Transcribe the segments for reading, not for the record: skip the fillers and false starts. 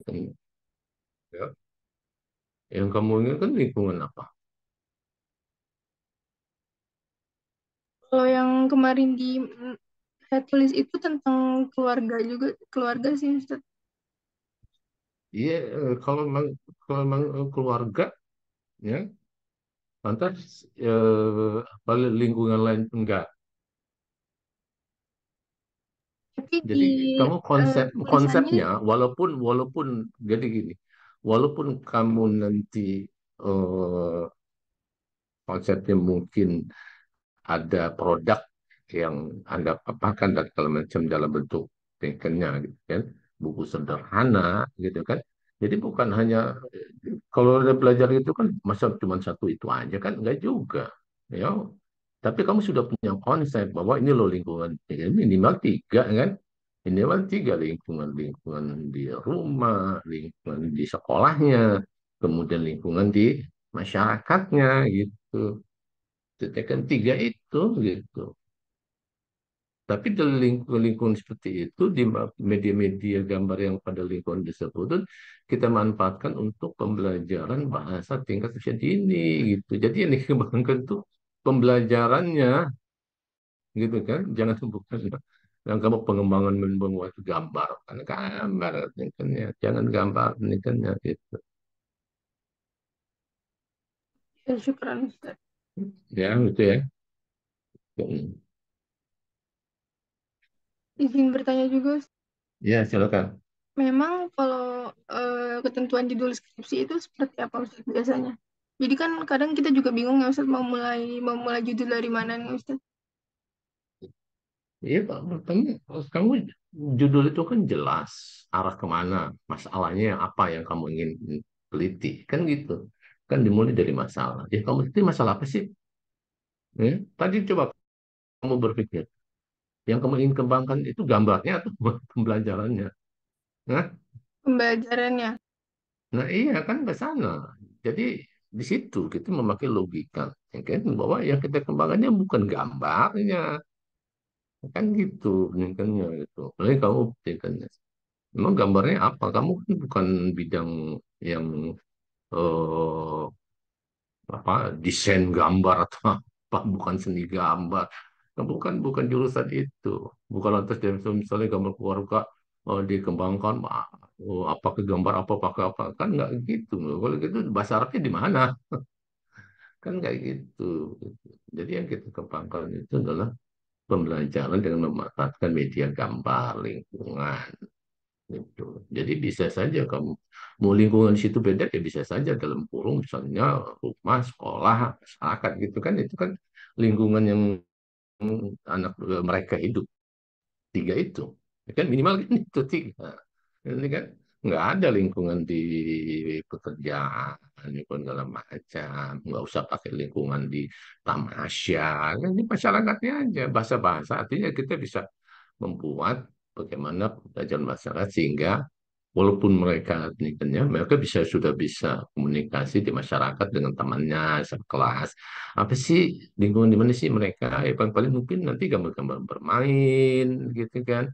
Ya. Yang kamu inginkan lingkungan apa? Kalau yang kemarin di headlist itu tentang keluarga juga, keluarga sih Ustaz. Iya, kalau memang keluarga, ya, lantas apa lingkungan lain enggak. Tapi di Jadi kamu tulisannya konsepnya, walaupun walaupun jadi gini, walaupun kamu nanti eh, konsepnya mungkin ada produk yang Anda paparkan dan segala macam dalam bentuk tingkatnya gitu kan, buku sederhana gitu kan. Jadi bukan hanya kalau udah belajar itu kan masa cuma satu itu aja kan enggak juga. Ya, tapi kamu sudah punya konsep bahwa ini loh lingkungan ya, minimal tiga kan. Minimal tiga lingkungan, lingkungan di rumah, lingkungan di sekolahnya, kemudian lingkungan di masyarakatnya gitu. Kan tiga itu gitu. Tapi dari lingkungan seperti itu di media-media gambar yang pada lingkungan tersebut itu kita manfaatkan untuk pembelajaran bahasa tingkat usia dini gitu. Jadi yang dikembangkan itu pembelajarannya gitu kan. Jangan bukan yang kamu pengembangan membuat gambar kan gambar kan ya. Jangan gambar kan ya gitu. ya, syukran Ustaz. Ya gitu ya. Izin bertanya juga, Ustaz. Ya silakan. Memang kalau ketentuan judul skripsi itu seperti apa Ustaz biasanya? Jadi kan kadang kita juga bingung ya Ustaz mau mulai judul dari mana nih Ustaz? Iya, Pak. Kamu judul itu kan jelas arah kemana, masalahnya apa yang kamu ingin teliti, kan gitu. Kan dimulai dari masalah. Ya, kamu itu masalah apa sih? Ya, tadi coba kamu berpikir, yang kamu ingin kembangkan itu gambarnya atau pembelajarannya? Nah, Pembelajarannya. nah iya kan ke sana. Jadi di situ kita memakai logika, ya kan, bahwa yang kita kembangkannya bukan gambarnya, kan gitu, kan gitu. Lalu kamu kan emang gambarnya apa? Kamu kan bukan bidang yang eh, apa desain gambar atau apa, bukan seni gambar. Kamu bukan jurusan itu. Bukan lantas dari misalnya gambar keluarga dikembangkan apa ke gambar apa pakai apa kan nggak gitu. Kalau gitu bahasa Arabnya di mana? Kan nggak gitu. Jadi yang kita kembangkan itu adalah pembelajaran dengan memanfaatkan media gambar lingkungan. Gitu. Jadi bisa saja kamu mau lingkungan di situ beda ya bisa saja dalam kurung misalnya rumah, sekolah, masyarakat gitu kan itu kan lingkungan yang anak mereka hidup tiga itu. Ya kan minimal kan itu tiga. Ini kan nggak ada lingkungan di pekerjaan, lingkungan segala macam. Nggak usah pakai lingkungan di tamasya. Kan di masyarakatnya aja bahasa-bahasa artinya kita bisa membuat bagaimana pembelajaran masyarakat sehingga walaupun mereka nikahnya, mereka sudah bisa komunikasi di masyarakat dengan temannya, sekelas. Apa sih lingkungan di mana sih mereka? Ya, paling mungkin nanti gambar-gambar bermain, gitu kan?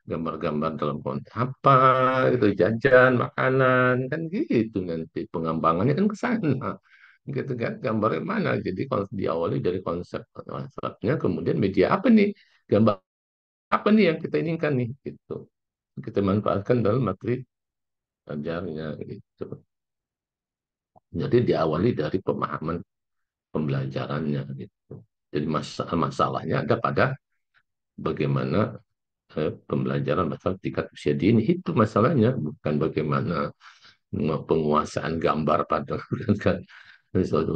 Gambar-gambar dalam konteks apa, gitu, jajan, makanan, kan gitu nanti pengembangannya kan ke sana. Gitu kan, gambarnya mana? Jadi kalau diawali dari konsepnya, kemudian media apa nih? Gambar apa nih yang kita inginkan nih? Gitu. Kita manfaatkan dalam materi ajarnya gitu. Jadi diawali dari pemahaman pembelajarannya gitu. Jadi masalahnya ada pada bagaimana pembelajaran masalah tingkat usia dini itu masalahnya bukan bagaimana penguasaan gambar pada kan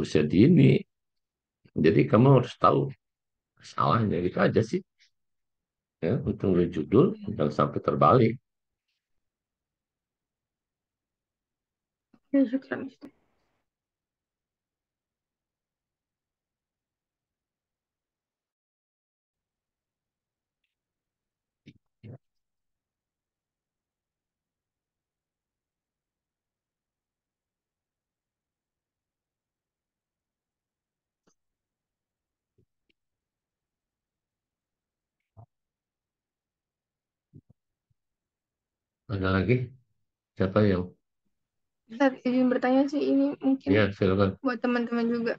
usia dini. Jadi kamu harus tahu masalahnya itu aja sih ya untuk nulis judul jangan sampai terbalik. Ya, syukran Ustaz. Ada lagi? Siapa yang? Ustadz, izin bertanya sih ini mungkin Ya, silakan. buat teman-teman juga.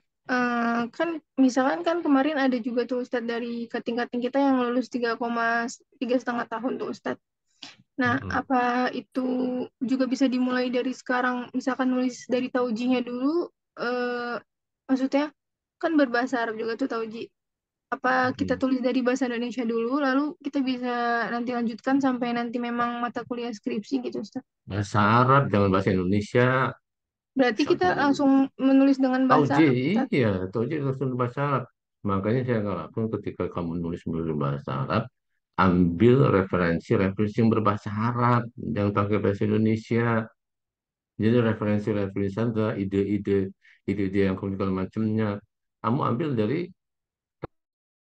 Kan misalkan kan kemarin ada juga tuh Ustadz dari kating-kating kita yang lulus 3,5 tahun tuh Ustadz. Nah, Mm-mm. apa itu juga bisa dimulai dari sekarang, misalkan nulis dari taujinya dulu, eh, maksudnya kan berbahasa Arab juga tuh tauji. Apa kita Mm. tulis dari bahasa Indonesia dulu, lalu kita bisa nanti lanjutkan sampai nanti memang mata kuliah skripsi gitu, Ustaz. Bahasa Arab, jangan bahasa Indonesia. Berarti kita Satu. langsung menulis dengan bahasa Tauji, Arab, Ustaz. iya, tauji langsung bahasa Arab. Makanya saya katakan ketika kamu nulis melalui bahasa Arab, ambil referensi-referensi yang berbahasa Arab, jangan pakai bahasa Indonesia. Jadi referensi-referensi ada ide-ide yang segala macamnya. Kamu ambil dari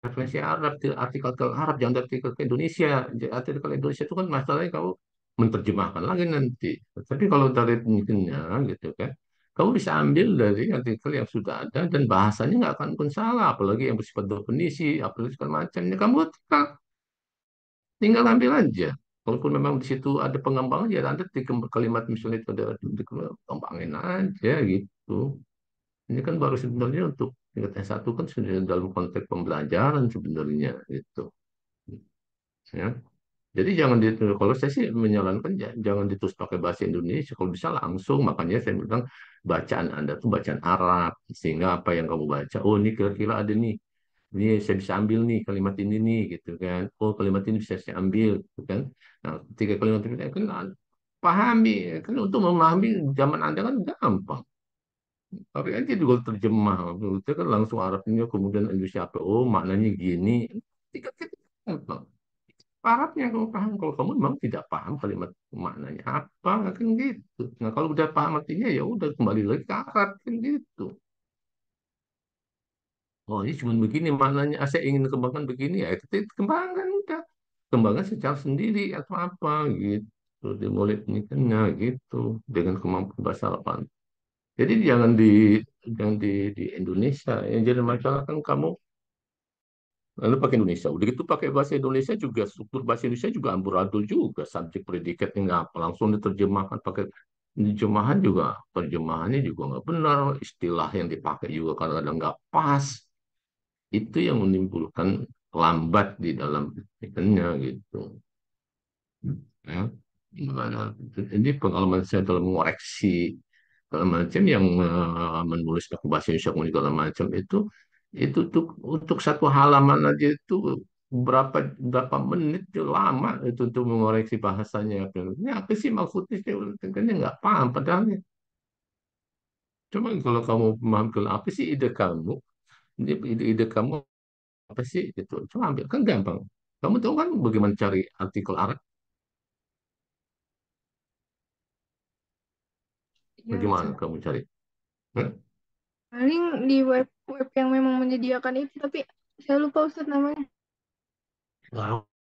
referensi Arab, artikel Arab, jangan dari artikel ke Indonesia. Jadi artikel Indonesia itu kan masalahnya kamu menerjemahkan lagi nanti. Tapi kalau dari penelitiannya gitu kan, kamu bisa ambil dari artikel yang sudah ada dan bahasanya nggak akan pun salah, apalagi yang bersifat definisi, apalagi segala macamnya. Kamu tinggal ambil aja. Walaupun memang di situ ada pengembangan, ya ada di kalimat misalnya itu ada dikembangin aja gitu. Ini kan baru sebenarnya untuk tingkat S1 kan sudah dalam konteks pembelajaran sebenarnya gitu. Ya. Jadi jangan ditulis, kalau saya sih menyarankan jangan ditulis pakai bahasa Indonesia, kalau bisa langsung, makanya saya bilang bacaan Anda tuh bacaan Arab, sehingga apa yang kamu baca, oh ini kira-kira ada nih, ini saya bisa ambil nih kalimat ini nih, gitu kan, oh kalimat ini bisa saya ambil, gitu kan. Nah, tiga kalimat ini kan pahami, kan untuk memahami zaman Anda kan gampang. Tapi kan dia juga terjemah, itu kan langsung Arabnya kemudian Indonesia apa, oh maknanya gini, tiga gampang. Arabnya kamu paham. Kalau kamu memang tidak paham kalimat maknanya apa, kan gitu. Nah, kalau udah paham artinya ya udah kembali lagi ke Arab kan gitu. Oh, ini cuma begini maknanya. Ah, saya ingin kembangkan begini ya, itu kembangkan udah. Kembangkan secara sendiri atau apa gitu. Dimulai pendidikannya gitu dengan kemampuan bahasa Arab. Jadi jangan di Indonesia. Yang jadi masalah kan kamu lalu pakai Indonesia. Udah gitu pakai bahasa Indonesia juga, struktur bahasa Indonesia juga amburadul juga. Subjek predikatnya nggak apa, langsung diterjemahkan pakai terjemahan juga. Terjemahannya juga nggak benar. Istilah yang dipakai juga kadang-kadang nggak pas. Itu yang menimbulkan lambat di dalam ikannya gitu. Ya. Gimana? Ini pengalaman saya dalam mengoreksi segala macam yang menulis pakai bahasa Indonesia kemudian segala macam itu tuh untuk satu halaman aja itu berapa berapa menit itu lama itu untuk mengoreksi bahasanya. Ini apa sih maksudnya? Saya kan nggak paham padahal. Cuma kalau kamu memahami kalau apa sih ide kamu, ide kamu apa sih itu? Coba ambil kan gampang. Kamu tahu kan bagaimana cari artikel Arab? Ya, Bagaimana Ustaz. kamu cari? Hah? Paling di web-web yang memang menyediakan itu, tapi saya lupa Ustaz namanya.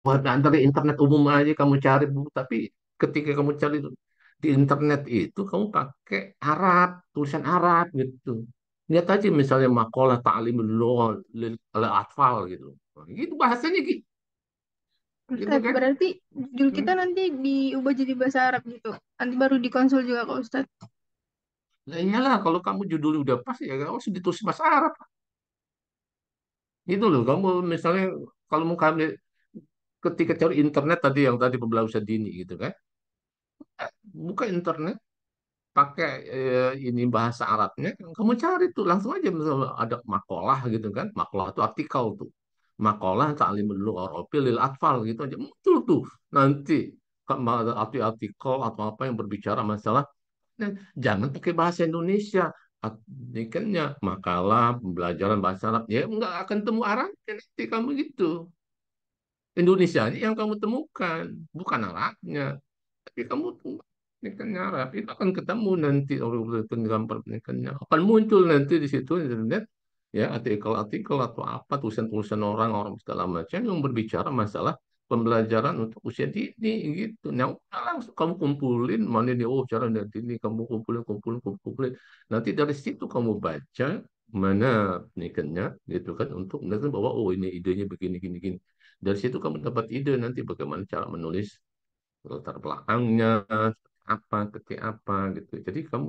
Buat dari internet umum aja kamu cari bu, tapi ketika kamu cari di internet itu kamu pakai Arab, tulisan Arab gitu. Lihat aja misalnya makalah ta'limul lugha lil atfal gitu. Nah, gitu bahasanya gitu, gitu Ustaz, kan? berarti judul kita Hmm. nanti diubah jadi bahasa Arab gitu. Nanti baru dikonsul juga ke Ustaz. Nah, iyalah kalau kamu judulnya udah pas ya kamu harus ditulis bahasa Arab. Gitu loh, kamu misalnya kalau mau kamu ketika cari internet tadi yang tadi pembelajaran dini gitu kan. Buka internet pakai ini bahasa Arabnya, kamu cari tuh langsung aja misalnya ada makalah gitu kan, makalah itu artikel tuh, makalah ta'limul lugha Arabi lil atfal gitu aja muncul tuh nanti ada artikel atau apa yang berbicara masalah. Nah, jangan pakai bahasa Indonesia. Artikelnya makalah pembelajaran bahasa Arab ya nggak akan temu Arabnya nanti kamu gitu. Indonesia yang kamu temukan bukan Arabnya. Tapi kamu pernikahannya Arab itu akan ketemu nanti orang gambar pernikahannya akan muncul nanti di situ internet ya artikel-artikel atau apa tulisan-tulisan orang-orang segala macam yang berbicara masalah pembelajaran untuk usia dini gitu. Nah, udah langsung kamu kumpulin mana ini oh cara dari ini kamu kumpulin kumpulin kumpulin. Nanti dari situ kamu baca mana pernikahannya gitu kan untuk melihat bahwa oh ini idenya begini gini gini. Dari situ kamu dapat ide nanti bagaimana cara menulis latar belakangnya, apa, ketik apa gitu. Jadi kamu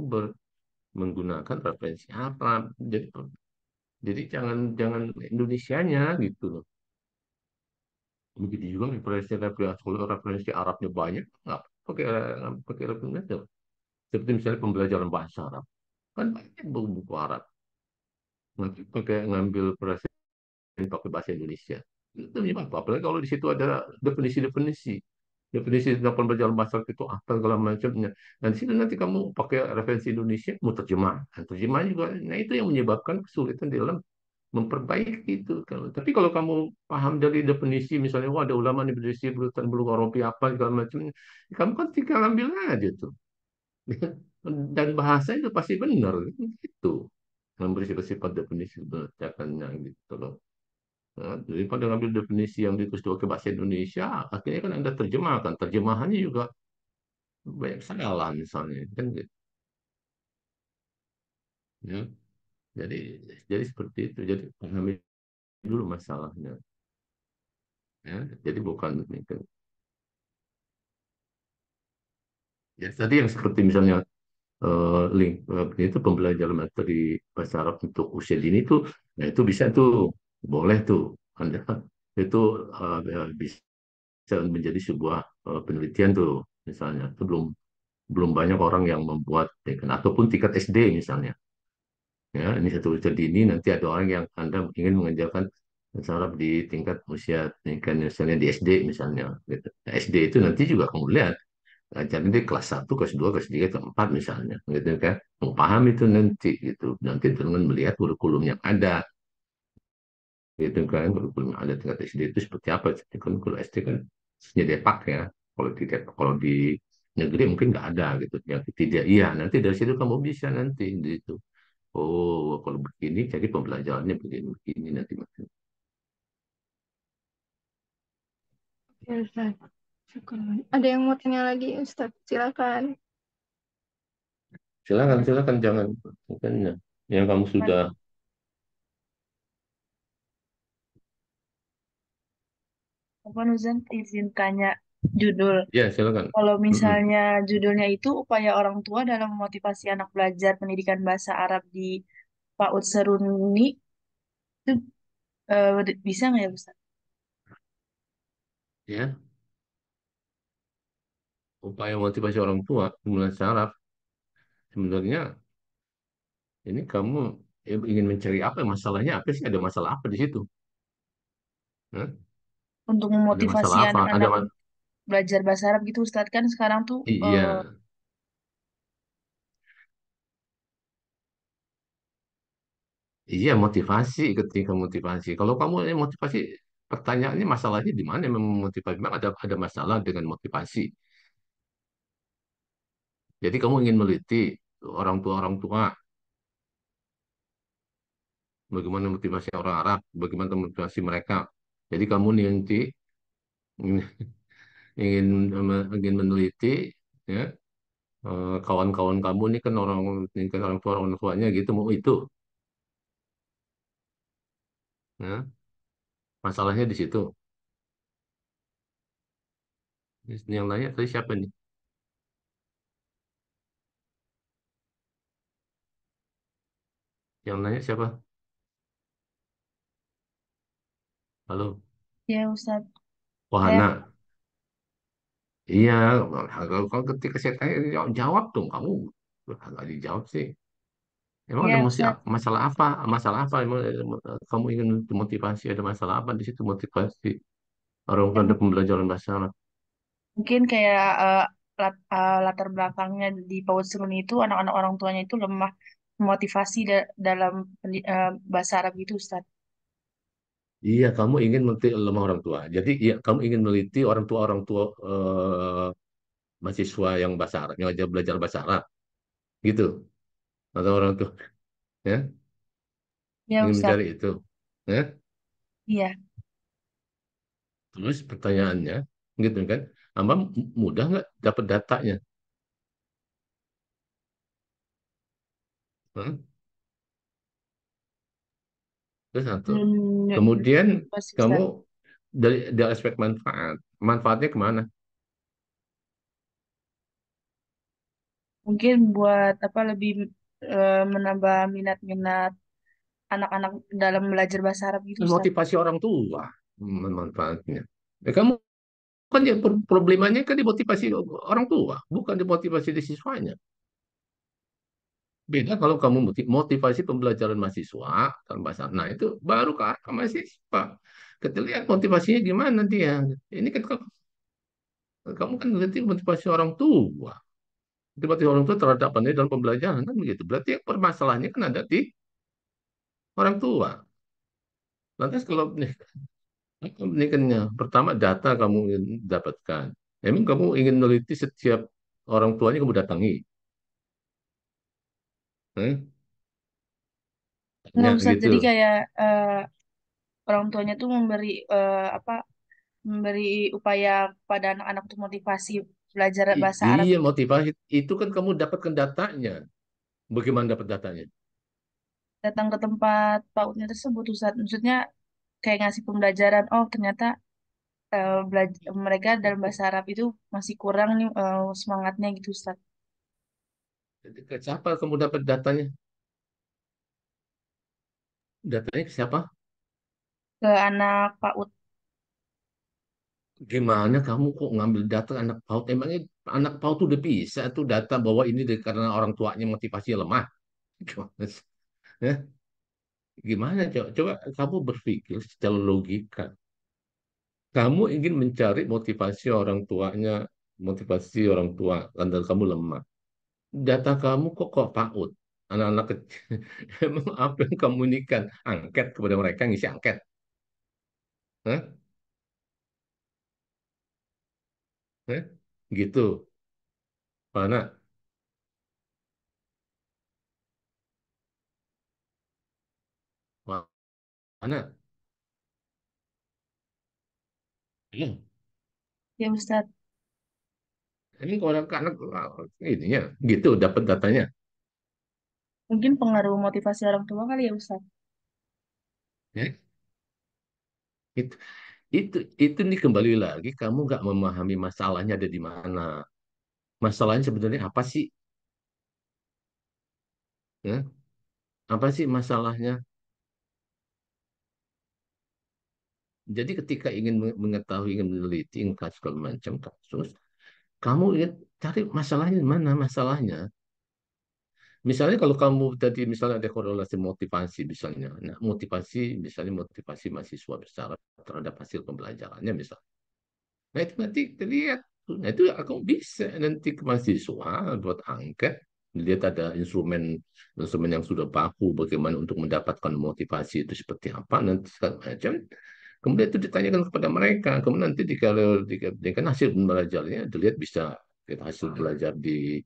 menggunakan referensi apa. Jadi jadi jangan jangan Indonesianya gitu loh. Begitu juga referensi referensi kalau referensi Arabnya banyak, nggak pakai pakai referensi Arab. Seperti misalnya pembelajaran bahasa Arab, kan banyak buku-buku Arab. Nanti pakai ngambil referensi pakai bahasa Indonesia. Itu apa? Apalagi kalau di situ ada definisi-definisi. Definisi tentang pembelajaran bahasa Arab itu apa segala macamnya. Dan di situ nanti kamu pakai referensi Indonesia, mau terjemah. Dan terjemah juga, nah itu yang menyebabkan kesulitan di dalam memperbaiki itu. Tapi kalau kamu paham dari definisi, misalnya, wah ada ulama nih berdiri berurutan belum Arabi apa segala macam, kamu kan tinggal ambil aja tuh. Dan bahasa itu pasti benar gitu. Memberi sifat-sifat definisi berdasarkannya gitu loh. Nah, daripada ngambil definisi yang ditulis pakai bahasa Indonesia, akhirnya kan Anda terjemahkan. Terjemahannya juga banyak salah misalnya. Kan gitu, ya. Jadi, jadi seperti itu. Jadi pahami dulu masalahnya. Ya. Jadi bukan ya, tadi yang seperti misalnya link itu pembelajaran materi bahasa Arab untuk usia dini itu, nah itu bisa tuh, boleh tuh, Anda itu ya, bisa menjadi sebuah penelitian tuh, misalnya itu belum belum banyak orang yang membuat ya kan, ataupun tingkat SD misalnya, ya ini satu usia dini, nanti ada orang yang Anda ingin mengajarkan bahasa Arab di tingkat usia tingkat misalnya di SD misalnya gitu. Nah, SD itu nanti juga kamu lihat. Jadi di kelas satu, kelas 2, kelas 3, kelas 4 misalnya, gitu kan. Mau paham itu nanti gitu. Nanti dengan melihat kurikulum yang ada, gitu kan. Kurikulum yang ada tingkat SD itu seperti apa. Jadi kan kalau SD kan hanya Depak ya. Kalau di negeri mungkin nggak ada gitu. Yang tidak, iya. Nanti dari situ kamu bisa nanti gitu. Oh, kalau begini, jadi pembelajarannya begini nanti. Ya, Ustaz. Syukur. Ada yang mau tanya lagi, Ustaz? Silakan. Silakan, silakan, jangan. Bukan ya. Yang kamu sudah, Apa Nuzan izin tanya judul. ya silakan. Kalau Mm-mm. misalnya judulnya itu upaya orang tua dalam memotivasi anak belajar pendidikan bahasa Arab di PAUD Seruni, itu bisa nggak ya Ustaz? Ya, upaya motivasi orang tua mulai saraf sebenarnya ini kamu ingin mencari apa masalahnya, apa sih, ada masalah apa di situ. Hah? Untuk Ada memotivasi masalah apa, anak-anak untuk belajar bahasa Arab gitu Ustaz, kan sekarang tuh iya, iya, motivasi. Ketika motivasi, kalau kamu motivasi, pertanyaannya masalahnya di mana, memang motivasi memang ada masalah dengan motivasi. Jadi kamu ingin meliti orang tua bagaimana motivasi orang Arab, bagaimana motivasi mereka. Jadi kamu nanti ingin ingin meneliti, ya, kawan-kawan kamu ini kan ini kan orang tuanya gitu, mau itu, ya. Masalahnya di situ. Yang nanya tadi siapa nih? Yang nanya siapa? Halo, ya Ustaz. Saya Wahana. Iya, kalau ketika saya tanya, jawab, jawab dong kamu. Nggak dijawab sih. Emang ada ya Ustaz. masalah apa? Masalah apa? Emang kamu ingin motivasi, ada masalah apa di situ motivasi orang Ya, untuk pembelajaran bahasa Arab? mungkin kayak latar belakangnya di PAUD Seruni itu anak-anak orang tuanya itu lemah memotivasi dalam bahasa Arab gitu Ustaz. Iya, kamu ingin meneliti lemah orang tua. Jadi, iya, kamu ingin meneliti orang tua mahasiswa yang bahasa Arab, yang aja belajar bahasa Arab, gitu. Atau orang tua, ya, Ya ingin Ustaz. mencari itu, ya. Iya. Terus pertanyaannya, gitu kan? Amba mudah nggak dapat datanya? Hah? Itu satu. Kemudian Belum pasti kamu Ustaz. dari aspek manfaat, manfaatnya kemana? Mungkin buat apa lebih menambah minat-minat anak-anak dalam belajar bahasa Arab gitu, Ustaz. Motivasi orang tua manfaatnya. Kamu kan ya problemanya kan dimotivasi orang tua, bukan dimotivasi di siswanya. Beda kalau kamu motivasi pembelajaran mahasiswa tanpa bahasa. Nah, itu baru ke arah mahasiswa. Kita lihat motivasinya gimana dia. Ini kan kamu kan berarti motivasi orang tua. Motivasi orang tua terhadap apa dalam pembelajaran kan begitu. Berarti yang permasalahannya kan ada di orang tua. Lantas kalau ini kan ya, pertama data kamu ingin dapatkan. Emang kamu ingin meneliti setiap orang tuanya kamu datangi. Eh? Nggak, Tanya Ustaz. gitu. Jadi kayak orang tuanya tuh memberi apa memberi upaya kepada anak-anak untuk motivasi belajar bahasa Arab Iya, gitu. motivasi itu kan kamu dapatkan datanya. Bagaimana dapat datanya? Datang ke tempat PAUD-nya tersebut, Ustaz. Maksudnya kayak ngasih pembelajaran. Oh, ternyata mereka dalam bahasa Arab itu masih kurang nih semangatnya gitu, Ustaz. Ke siapa kamu dapat datanya? Datanya ke siapa? Ke anak PAUD. Gimana kamu kok ngambil data anak PAUD? Emangnya anak PAUD tuh udah bisa tuh data bahwa ini karena orang tuanya motivasi lemah. Gimana sih? Eh, Gimana coba? Coba kamu berpikir secara logika. Kamu ingin mencari motivasi orang tuanya, motivasi orang tua, karena kamu lemah. Data kamu kok PAUD? Anak-anak kecil. Emang apa yang kamu ini kan? Angket kepada mereka, ngisi angket. Hah? Hah? Gitu. Mana? Mana? Hmm. Ya, Ustaz. Ini orang anak ininya gitu dapat datanya. Mungkin pengaruh motivasi orang tua kali ya, Ustaz. Ya, itu itu nih kembali lagi kamu nggak memahami masalahnya ada di mana. Masalahnya sebenarnya apa sih? Ya? Apa sih masalahnya? Jadi ketika ingin mengetahui, ingin meneliti, ingin segala macam kasus, kamu ingin cari masalahnya di mana masalahnya. Misalnya kalau kamu tadi misalnya ada korelasi motivasi misalnya, nah motivasi misalnya motivasi mahasiswa besar terhadap hasil pembelajarannya misalnya. Nah itu nanti terlihat. Nah itu aku bisa nanti ke mahasiswa buat angket, lihat ada instrumen instrumen yang sudah baku bagaimana untuk mendapatkan motivasi itu seperti apa nanti segala macam. Kemudian itu ditanyakan kepada mereka. Kemudian nanti kan hasil belajarnya dilihat bisa kita hasil belajar di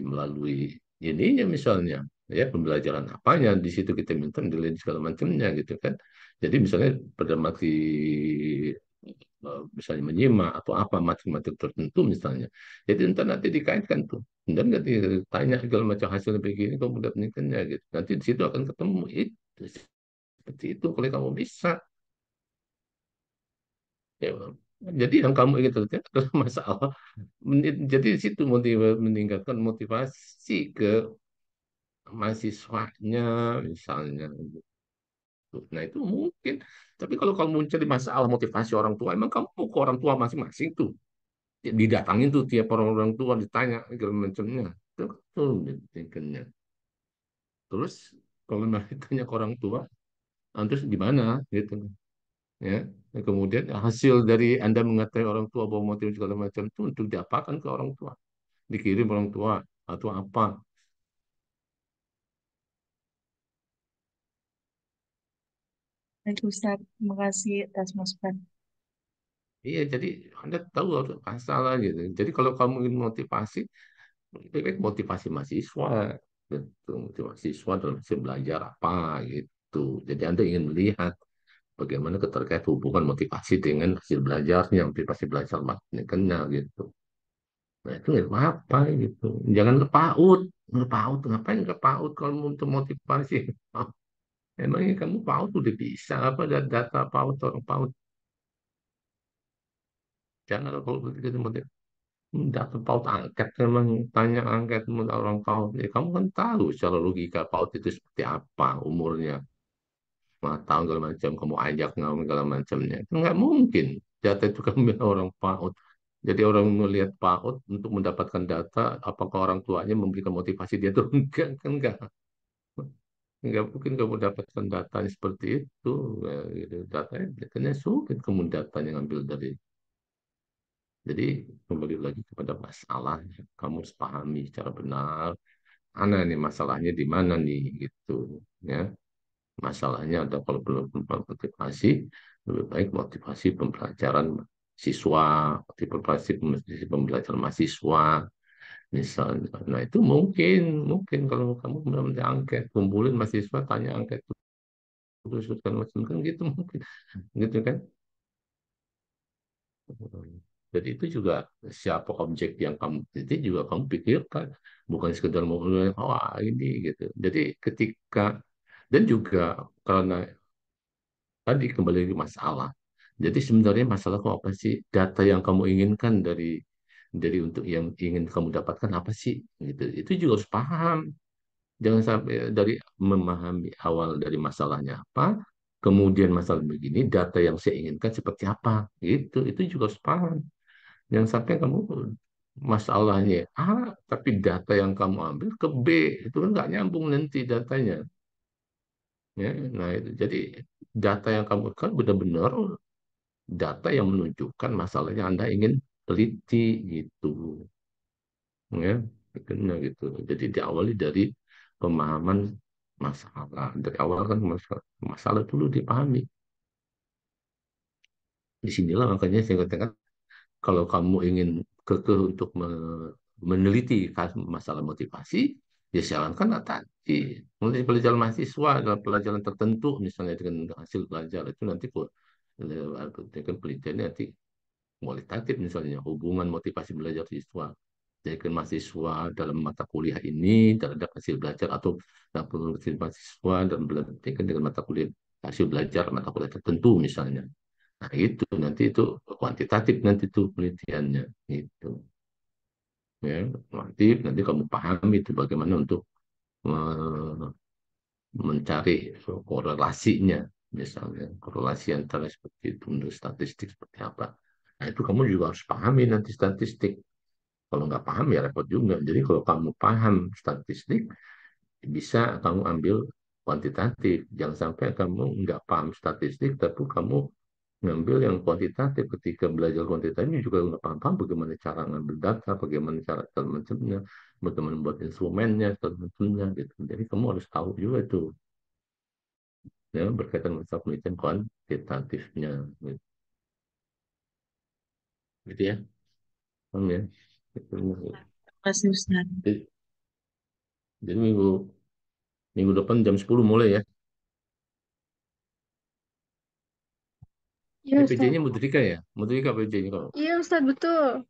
melalui ininya misalnya ya pembelajaran apanya di situ kita minta dilihat segala macamnya gitu kan. Jadi misalnya pada mati misalnya menyimak atau apa matematik tertentu misalnya. Jadi entar nanti dikaitkan tuh. Dan nggak ditanya segala macam hasilnya begini, kamu udah menikahnya gitu. Nanti di situ akan ketemu itu seperti itu kalau kamu bisa. Ya, jadi yang kamu ingin terjadi adalah masalah. Jadi di situ meningkatkan motivasi ke mahasiswanya misalnya. Nah itu mungkin. Tapi kalau kamu mencari masalah motivasi orang tua, emang kamu mau ke orang tua masing-masing tuh. Didatangin tuh tiap orang tua ditanya segala macamnya. Itu bikinnya. Terus kalau nanti tanya ke orang tua, terus gimana gitu ya. Dan kemudian hasil dari Anda mengetahui orang tua bahwa motif segala macam itu untuk diapakan ke orang tua, dikirim orang tua atau apa. Baik, Ustaz. Terima kasih atas masukan. Iya, jadi Anda tahu harus masalah gitu. Jadi kalau kamu ingin motivasi, lebih baik motivasi mahasiswa, gitu. Motivasi mahasiswa dalam hasil belajar apa gitu. Jadi Anda ingin melihat bagaimana keterkait hubungan motivasi dengan hasil belajarnya, motivasi belajar maknanya gitu. Nah itu nggak apa-apa gitu. Jangan ke PAUD. Ke PAUD, ngapain ke PAUD kalau untuk motivasi? Emangnya kamu PAUD udah bisa apa data PAUD orang PAUD? Jangan kalau begitu motivasi. Data PAUD angket memang tanya angket orang PAUD. Ya, kamu kan tahu secara logika PAUD itu seperti apa umurnya, 5 tahun segala macam. Kamu ajak ngomong segala macamnya. Nggak mungkin. Data itu kan milik orang PAUD. Jadi orang melihat PAUD untuk mendapatkan data, apakah orang tuanya memberikan motivasi dia atau enggak? Kan enggak. Enggak mungkin kamu dapatkan datanya seperti itu. Ya, gitu. Datanya, datanya sulit kamu datanya ngambil dari. Jadi kembali lagi kepada masalah, kamu harus pahami secara benar, mana nih masalahnya di mana nih gitu, ya. Masalahnya ada kalau belum motivasi, lebih baik motivasi pembelajaran siswa, motivasi pembelajaran mahasiswa, misalnya. Nah itu mungkin, mungkin kalau kamu benar-benar angket, kumpulin mahasiswa, tanya angket terus kan macam kan gitu mungkin, gitu kan. Jadi itu juga siapa objek yang kamu itu juga kamu pikirkan, bukan sekedar mau wah ini gitu. Jadi ketika dan juga karena tadi kembali ke masalah. Jadi sebenarnya masalah kamu apa sih? Data yang kamu inginkan dari untuk yang ingin kamu dapatkan apa sih? Gitu. Itu juga harus paham. Jangan sampai dari memahami awal dari masalahnya apa, kemudian masalah begini, data yang saya inginkan seperti apa, gitu. Itu juga harus paham. Jangan sampai kamu masalahnya A, tapi data yang kamu ambil ke B, itu kan nggak nyambung nanti datanya. Ya, nah itu. Jadi data yang kamu kan benar-benar data yang menunjukkan masalahnya Anda ingin teliti gitu, ya, benar gitu. Jadi diawali dari pemahaman masalah. Dari awal kan masalah dulu dipahami. Disinilah makanya saya katakan kalau kamu ingin kekeh untuk meneliti masalah motivasi, ya sarankan tadi mulai pelajaran mahasiswa dalam pelajaran tertentu, misalnya dengan hasil belajar itu nanti kok dengan penelitiannya nanti kualitatif, misalnya hubungan motivasi belajar siswa jadi mahasiswa dalam mata kuliah ini terhadap hasil belajar atau hasil mahasiswa dan belajar dengan mata kuliah hasil belajar mata kuliah tertentu misalnya. Nah, itu nanti itu kuantitatif nanti itu penelitiannya itu. Ya, nanti kamu paham itu bagaimana untuk eh, mencari korelasinya, misalnya korelasi antara seperti itu menurut statistik seperti apa. Nah, itu kamu juga harus pahami nanti statistik. Kalau nggak paham ya repot juga. Jadi kalau kamu paham statistik, bisa kamu ambil kuantitatif. Jangan sampai kamu nggak paham statistik, tapi kamu ngambil yang kuantitatif. Ketika belajar kuantitatif juga nggak paham-paham bagaimana cara ngambil data, bagaimana cara segala macamnya, bagaimana membuat instrumennya, segala macamnya gitu. Jadi kamu harus tahu juga itu, ya, berkaitan masalah penelitian kuantitatifnya, gitu, gitu ya. Paham ya? Gitu. Masih Ustaz. Jadi, jadi minggu minggu depan jam 10 mulai ya. Iya Ini Ustaz. PJ-nya Mudrika ya? Mudrika PJ-nya kalau. Iya Ustaz, betul.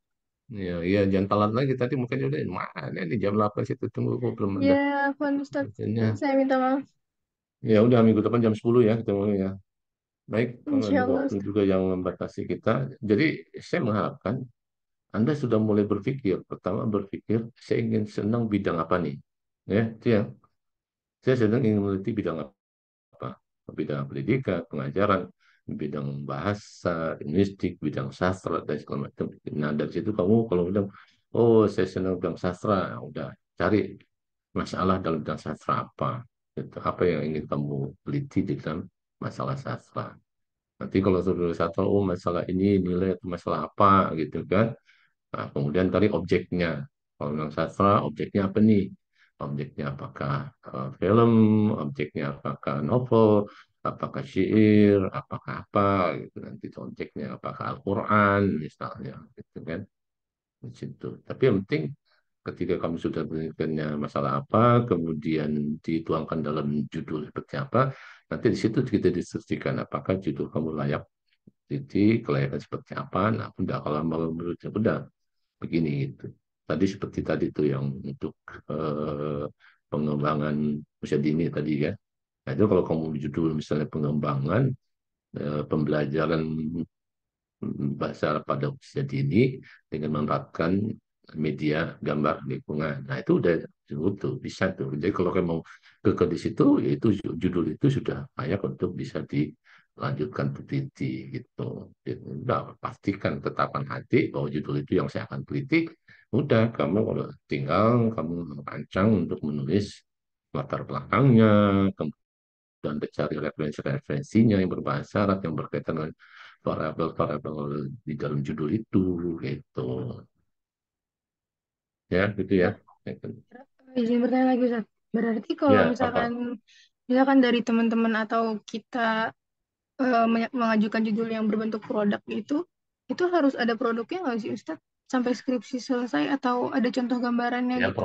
Ya, ya jangan telat lagi. Tadi mungkin udah mana nih jam 8 situ tunggu kok belum Ya, ada Afwan Ustaz. PJ-nya. Saya minta maaf. Ya udah minggu depan jam 10 ya ketemu ya. Baik, kalau Insya ini Allah waktu Ustaz. juga yang membatasi kita. Jadi saya mengharapkan Anda sudah mulai berpikir. Pertama berpikir saya ingin senang bidang apa nih? Ya, itu ya. Saya sedang ingin meneliti bidang apa? Bidang pendidikan, pengajaran, bidang bahasa, linguistik, bidang sastra, dan segala macam. Nah, dari situ kamu kalau udah, oh saya senang bidang sastra, nah, udah cari masalah dalam bidang sastra apa. Gitu. Apa yang ingin kamu teliti di dalam masalah sastra. Nanti kalau sudah sastra, oh masalah ini nilai atau masalah apa gitu kan. Nah, kemudian cari objeknya. Kalau yang sastra, objeknya apa nih? Objeknya apakah film, objeknya apakah novel, apakah syair, apakah apa, gitu. Nanti objeknya apakah Al-Quran, misalnya, gitu kan. Di situ. Tapi yang penting ketika kamu sudah berikannya masalah apa, kemudian dituangkan dalam judul seperti apa, nanti di situ kita diskusikan apakah judul kamu layak kelayakan seperti apa. Nah, udah kalau menurutnya udah begini gitu. Tadi seperti tadi tuh yang untuk eh, pengembangan usia dini tadi ya. Nah, itu kalau kamu judul misalnya pengembangan pembelajaran bahasa pada usia dini dengan menerapkan media gambar lingkungan. Nah, itu udah cukup tuh, bisa tuh. Jadi kalau kamu mau di situ, ya itu judul itu sudah layak untuk bisa dilanjutkan teliti gitu. Jadi, udah pastikan tetapan hati bahwa judul itu yang saya akan teliti. Udah, kamu kalau tinggal kamu rancang untuk menulis latar belakangnya, dan cari referensi-referensinya yang berbahasa Arab yang berkaitan dengan variabel-variabel di dalam judul itu gitu ya gitu ya. Izin bertanya lagi, Ustaz. Berarti kalau Ya misalkan apa misalkan dari teman-teman atau kita mengajukan judul yang berbentuk produk itu harus ada produknya nggak sih, Ustaz? Sampai skripsi selesai atau ada contoh gambarannya ya gitu?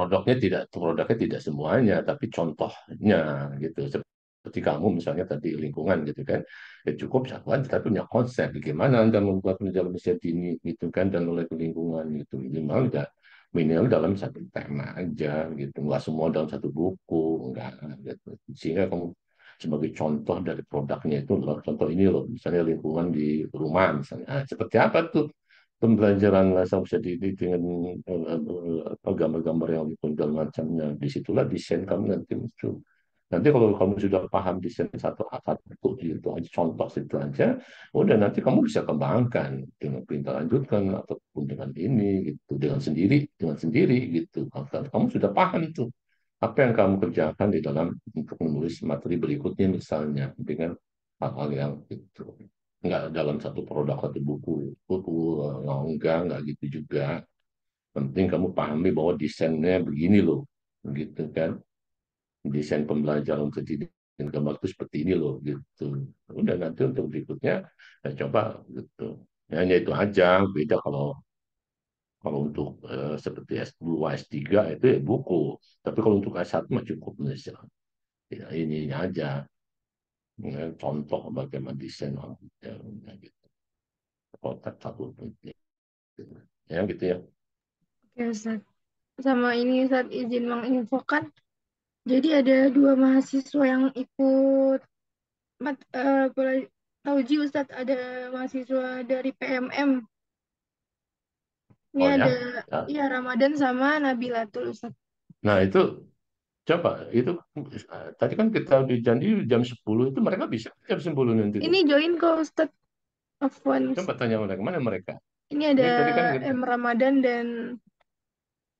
produknya tidak semuanya tapi contohnya gitu seperti kamu misalnya tadi lingkungan gitu kan, ya cukup satu aja tapi punya konsep bagaimana Anda membuat dalam riset ini gitu kan dan oleh lingkungan gitu minimal dalam satu tema aja gitu, nggak semua dalam satu buku, enggak gitu. Sehingga kamu sebagai contoh dari produknya itu loh, contoh ini loh misalnya lingkungan di rumah misalnya. Ah, seperti apa tuh pembelajaran bahasa bisa dengan gambar-gambar yang dan macamnya. Disitulah desain kamu nanti muncul. Nanti kalau kamu sudah paham desain satu satu itu aja contoh situ aja, udah nanti kamu bisa kembangkan dengan perintah lanjutkan ataupun dengan ini gitu dengan sendiri gitu. Kalau kamu sudah paham tuh apa yang kamu kerjakan di dalam untuk menulis materi berikutnya misalnya dengan hal-hal yang itu nggak dalam satu produk atau buku enggak gitu juga. Penting kamu pahami bahwa desainnya begini loh gitu kan, desain pembelajaran terdidik dan gambar itu seperti ini loh gitu. Udah nanti untuk berikutnya ya coba gitu, ya, hanya itu aja beda kalau kalau untuk seperti S2 S3 itu ya buku, tapi kalau untuk S1 mah cukup nulis ya, ini aja ya, contoh bagaimana desain ya, gitu kotak satu gitu. Ya gitu ya. Oke, Ustaz. Sama ini Ustaz izin menginfokan. Jadi ada dua mahasiswa yang ikut Tauji Ustaz, ada mahasiswa dari PMM. Ini Oh ada ya, ya. ya Ramadan sama Nabilatul Ustaz. Nah itu coba itu tadi kan kita udah janji jam 10 itu mereka bisa jam 10 nanti tuh. Ini join ke Ustaz Afwan. Coba tanya mereka mana mereka. Ini ada Ini tadi kan kita, M Ramadan dan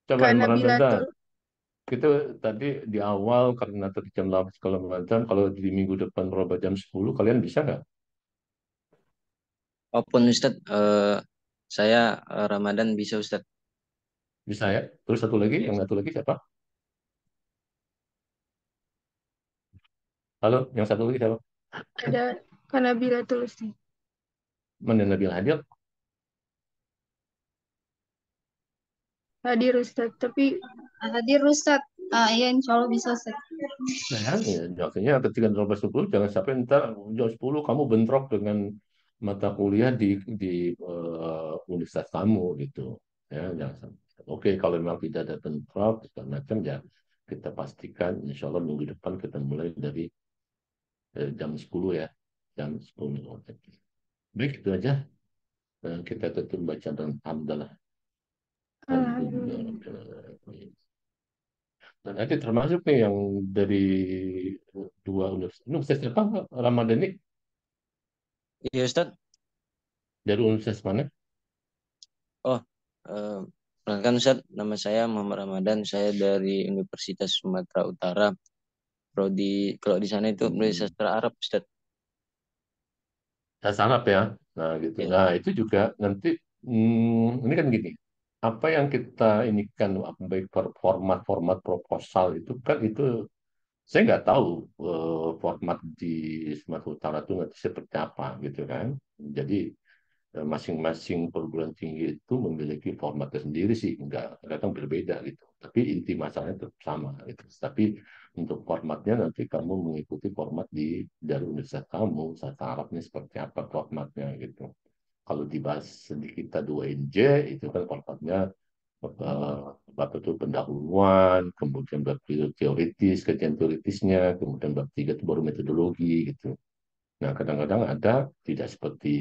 coba Kak yang Ramadan. Nabilatul. Kita tadi di awal karena tadi jam 8 kalau Ramadan, kalau di minggu depan berubah jam 10 kalian bisa nggak? Walaupun Ustadz, saya Ramadan bisa Ustadz. Bisa ya. Terus satu lagi, Ya, yang satu lagi siapa? Halo, yang satu lagi siapa? Ada Kak Nabilatul Ustaz. Mana Nabil Hadir? Hadir Ustaz, tapi Hadir Ustadz. Iya insya Allah bisa Ustadz. Nah, ya, maksudnya ketika 12.10 jangan sampai ntar jam 10 kamu bentrok dengan mata kuliah di universitas kamu gitu. Ya, jangan sampai. Oke, kalau memang tidak ada bentrok segala macam ya kita pastikan insya Allah minggu depan kita mulai dari jam 10 ya. Jam 10. Baik, itu aja. Kita tutup baca dan hamdalah. alhamdulillah. Alhamdulillah. Dan nanti termasuk nih yang dari dua universitas. Universitas apa Ramadan ini? iya Ustadz. Dari universitas mana? Oh, perkenalkan Ustadz, nama saya Muhammad Ramadan. Saya dari Universitas Sumatera Utara. Kalau di sana itu Prodi Sastra Arab Ustadz. Bahasa Arab ya. Nah, gitu. Ya. Nah, itu juga nanti ini kan gini. Apa yang kita ini kan baik format-format proposal itu kan itu saya nggak tahu format di Sumatera Utara itu nanti seperti apa gitu kan. Jadi masing-masing perguruan tinggi itu memiliki formatnya sendiri sih, enggak kadang berbeda gitu. Tapi inti masalahnya tetap sama gitu. Tapi untuk formatnya nanti kamu mengikuti format dari universitas kamu, bahasa Arabnya seperti apa formatnya gitu. Kalau dibahas di kita 2NJ itu kan formatnya bab itu pendahuluan, kemudian bab itu teoritis, kajian teoritisnya, kemudian bab 3 itu baru metodologi gitu. Nah, kadang-kadang ada tidak seperti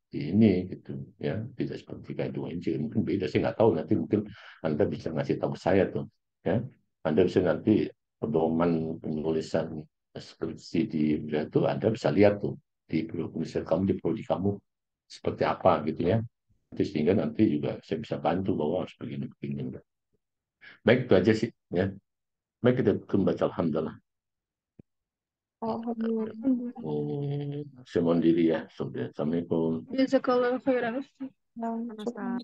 seperti ini gitu ya, tidak seperti K2NJ, mungkin beda, saya nggak tahu, nanti mungkin Anda bisa ngasih tahu saya tuh ya, Anda bisa nanti pedoman penulisan skripsi di itu Anda bisa lihat tuh di penulisan kamu, di prodi kamu seperti apa gitu ya, nanti sehingga nanti juga saya bisa bantu bahwa harus begini. Baik, itu aja sih ya. Baik, kita membaca alhamdulillah. Alhamdulillah. Saya mohon diri ya. Assalamualaikum. Jazakallah khairan. Nah,